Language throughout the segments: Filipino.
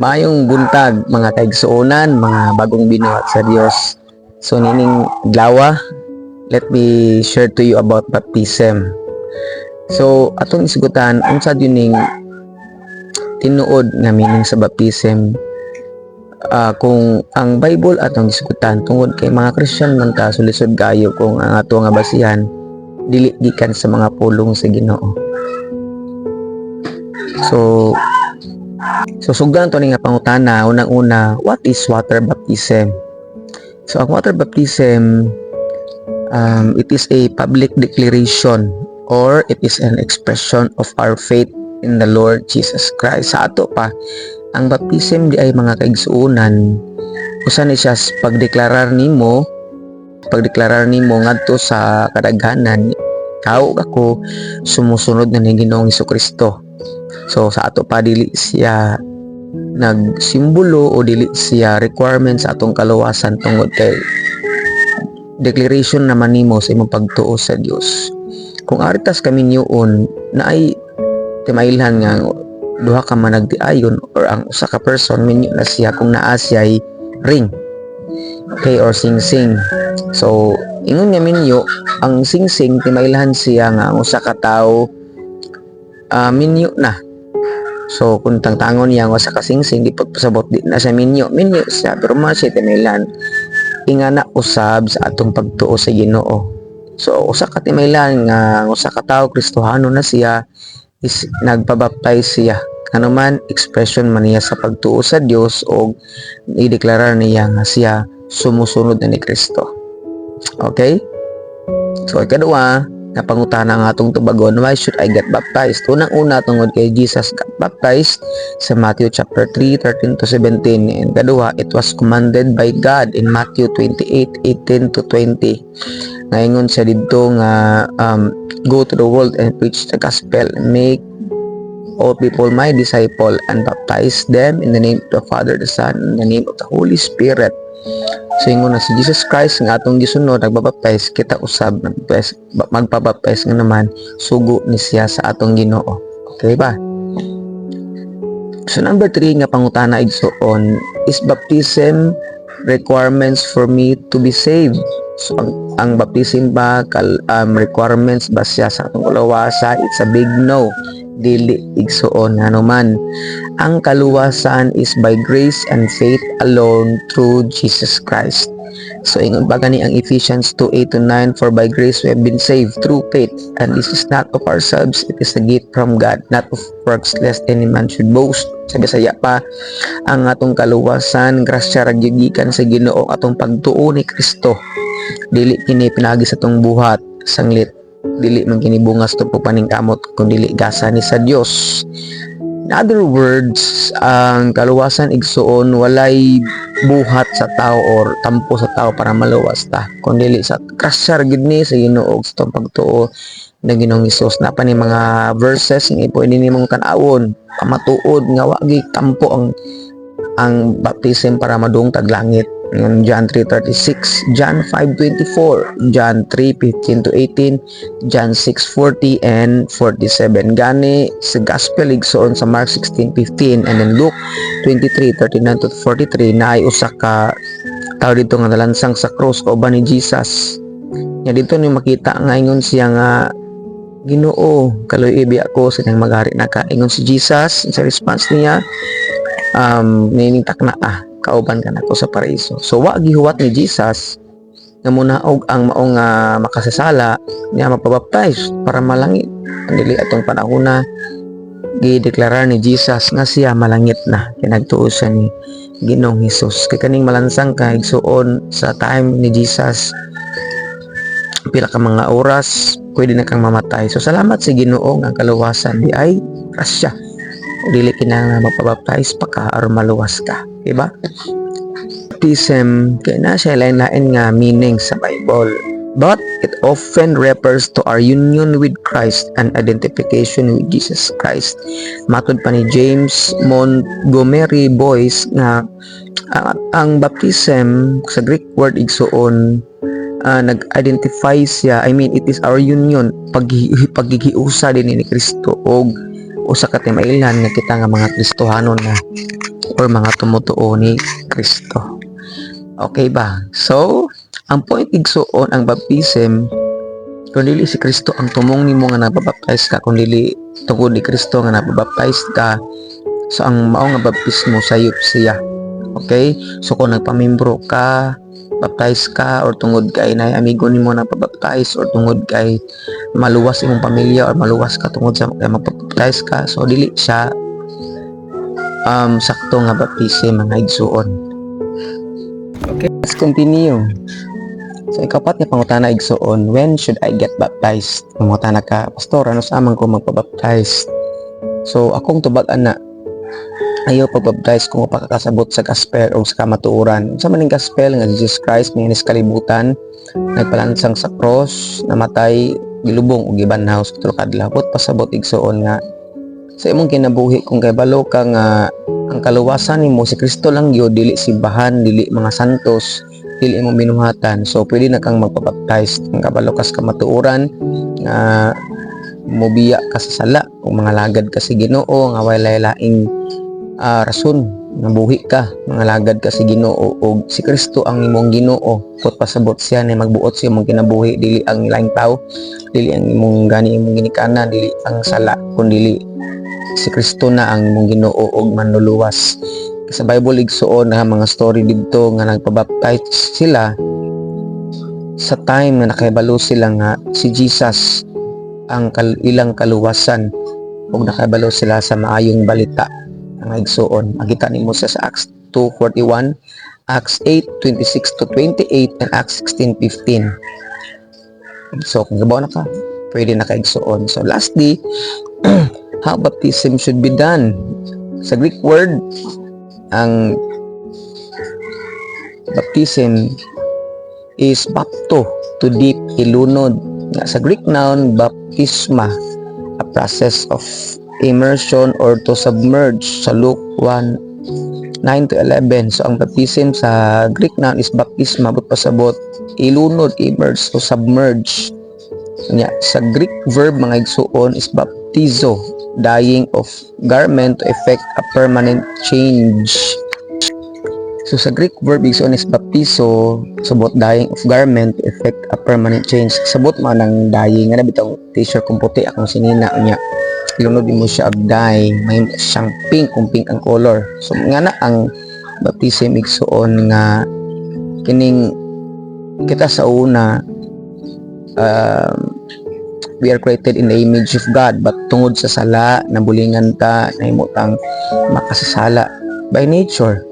Maayong buntag mga kaigsuonan, mga bagong binuhat sa Dios. So nining adlaw, let me share to you about baptism. So atong isgutan unsa ning tinuod nga meaning sa baptism. Kung ang Bible atong isgutan tungod kay mga Christian man ta sulisod kayo kung ang ato nga basihan dili gikan sa mga pulong sa Ginoo. So sugan to ni nga pangutana, unang-una, what is water baptism? So ang water baptism, it is a public declaration or it is an expression of our faith in the Lord Jesus Christ. Sa ato pa, ang baptism di ay mga kaigsuonan, usa ni siya pagdeklarar nimo ngadto sa kadaghanan, ako sumusunod na ni Ginoong Hesukristo. So sa ato pa dili siya nagsimbolo o dili siya requirement sa atong kaluwasan tungod kay declaration naman nimo sa imong pagtuo sa Dios. Kung aritas kami niyoon na ay timailhan nga duha ka man nagtiayon or ang usa ka person minyo na siya kung naa siya ay ring, okay, or sing-sing. So ingon nga minyo ang sing-sing timailhan siya nga ang usa ka tawo minyo na. So kung tangtangon niya wasa kasing-sing di pagpasabot di na siya minyo siya, pero siya timaylan ingana usab sa atong pagtuo sa Ginoo. So usa ka timaylan nga usa ka tawo Kristohano na siya is nagpabaptize siya, kanuman expression man niya sa pagtuo sa Dios o i-deklarar niya nga siya sumusunod na ni Kristo. Okay, so ikaduha na pangutana nga atong tubagon, why should I get baptized? Unang-una tungod kay Jesus got baptized sa Matthew chapter 3, 13 to 17. And kaduha, it was commanded by God in Matthew 28, 18 to 20. Ngayon siya dito nga go to the world and preach the gospel, make all people my disciple and baptize them in the name of the Father, the Son, and the name of the Holy Spirit. So ingon na si Jesus Christ nga atong gisunod nagbabaptize, kita usab magpabaptize nga naman sugo ni siya sa atong Ginoo. Okay ba? So number 3 nga pangutana igsoon, is baptism requirements for me to be saved? So ang baptism ba requirements ba siya sa atong kalawasa? It's a big no. Dili igsuon hanuman. Ang kaluwasan is by grace and faith alone through Jesus Christ. So ingon ba gani ang Ephesians 2:8-9, for by grace we have been saved through faith, and this is not of ourselves, it is a gift from God, not of works, lest any man should boast. Sa Bisaya pa, ang atong kaluwasan grasya ra gikan sa Ginoo atong pagtuo ni Kristo. Dili kini pinagi sa atong buhat sanglit, dili man kini bungas to paningkamot kun dili gasa ni sa Dios. In other words, ang kaluwasan igsuon walay buhat sa tao or tampo sa tao para maluwas ta, kundi sa kasar gid ni sa Ginoo sa pagtuo na Ginoong Hesus. Na pa ni mga verses nga pwede nimong tan-awon pamatuod nga wa gyud tampo ang baptism para madungtag langit. John 3:36, John 5:24, John 3:15-18, John 6:40 and 47. Gani sa gospel igsoon sa Mark 16:15 and then Luke 23:39-43 na ay usa ka tao dito nga nalansang sa cross kauban ni Jesus. Nya dito ni makita nga ingon siya nga Ginoo, kaloy ibi ako sa nang magari na ka. Ingon si Jesus sa response niya, meaning takna kauban ka nako sa paraiso. So wa gihuwat ni Jesus nga munaog ang maong makasasala niya mapabaptize para malangit. Dili atong panahona gideklarar ni Jesus nga siya malangit na kinagtuo siya ni Ginoong Hesus. Kay kaning malansang ka igsuon sa time ni Jesus pila ka mga oras pwede na kang mamatay. So salamat sa Ginoo nga kaluwasan di ay grasya. Dili kinahanglan mapabaptize pa ka aron maluwas ka, diba? Baptism kay na siya lain-lain nga meaning sa Bible, but it often refers to our union with Christ and identification with Jesus Christ. Matod pa ni James Montgomery Boyce nga ang baptism sa Greek word igsuon nag-identify siya, it is our union, paghihiusa din ni Kristo og usa ka timailhan nga kita nga mga Kristohanon na or mga tumutuo ni Kristo. Okay ba? So, ang point igsuon ang baptism, kung dili si Kristo ang tumong nimo nga nabaptize ka, kung dili tungod ni Kristo nga nabaptize ka, so ang mao nga baptismo sayop siya. Okay? So kung nagpamimbro ka, baptize ka, or tungod kay na amigo nimo nagpabaptize, or tungod kay maluwas imong pamilya, or maluwas ka tungod sa magpabaptize ka, so dili siya sakto nga baptism ang igsuon. Okay, let's continue. So ikapat nga pangutana igsuon, when should I get baptized? Pangutana ka, pastor, ano sa amang ko magpabaptize? So akong tubag-an na, ayaw pagbaptize kung mapakakasabot sa gospel o sa kamatuoran. Sa maning gospel nga Jesus Christ may kalibutan, nagpalansang sa cross, namatay, gilubong o gibanhaw sa tulo ka adlaw. Pasabot igsuon nga sa imong kinabuhi kung kay balo ka nga ang kaluwasan nimo si Kristo lang gyud, dili simbahan, dili mga santos, dili imong binuhatan. So pwede na kang magpabaptize kung kabalo ka sa kamatuoran nga mobiya ka sa sala o mga lagad ka sa Ginoo nga walay laing rason nga buhi ka, mga lagad ka sa Ginoo o si Kristo ang imong Ginoo. Put pasabot siya na magbuot sa imong kinabuhi, dili ang laing tao, dili ang imong gani imong ginikana, dili ang sala, kundi si Kristo na ang imong Ginoo og manluluwas. Sa Bible igsuon na mga story didto nga nagpabaptize sila sa time na nakahibalo sila nga si Jesus ang ilang kaluwasan ug nakahibalo sila sa maayong balita ang igsuon. Makita nimo sa Acts 2:41, Acts 8:26 to 28, and Acts 16:15. So kung gabaw na ka, pwede na ka-igsuon. So lastly, how baptism should be done. Sa Greek word, ang baptism is bapto, to dip, ilunod. Sa Greek noun, baptisma, a process of immersion or to submerge, sa Luke 1:9 to 11. So ang baptism sa Greek noun is baptisma, but pasabot ilunod, immerse o submerge. Sa Greek verb mga igsuon is baptizo, dyeing of garment to effect a permanent change. So sa Greek verb igsuon is baptizo, sabot dyeing of garment to effect a permanent change. Sabot man ang dyeing nga bitong t-shirt kung puti akong sinina niya, ilunod mo siya og dye, may siyang pink kung pink ang color. So nga na ang baptism igsuon nga kining kita sa una we are created in the image of God, but tungod sa sala nabulingan ta, nahimutang makasasala by nature.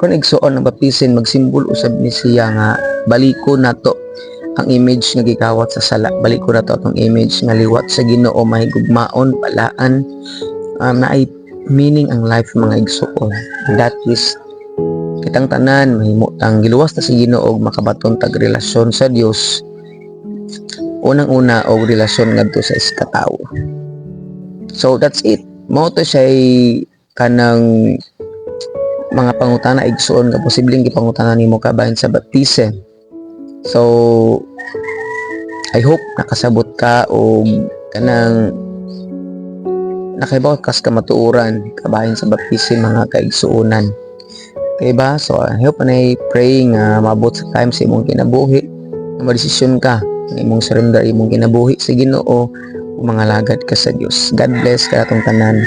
Kung igsuon ang baptism magsimbol usab ni siya nga baliko nato ang image nga gikawat sa sala, baliko nato atong image nga liwat sa Ginoo, mahigugmaon, balaan, na ay meaning ang life mga igsuon. That is kitang tanan mahimutang giluwas ta sa Ginoo og makabaton tag relasyon sa Dios. Unang-una og relasyon ngadto sa iskatawo. So that's it. Mao to siya kanang mga pangutana igsuon nga posibleng gipangutana nimo kabahin sa baptism. So I hope nakasabot ka o kanang nakahibaw kas kamatuoran kabahin sa baptism mga kaigsuonan. Okay ba? So I hope and I pray nga maabot sa time sa imong kinabuhi nga madesisyon ka imong surrender imong kinabuhi sa Ginoo o mga lagad ka sa Dios. God bless ka atong tanan.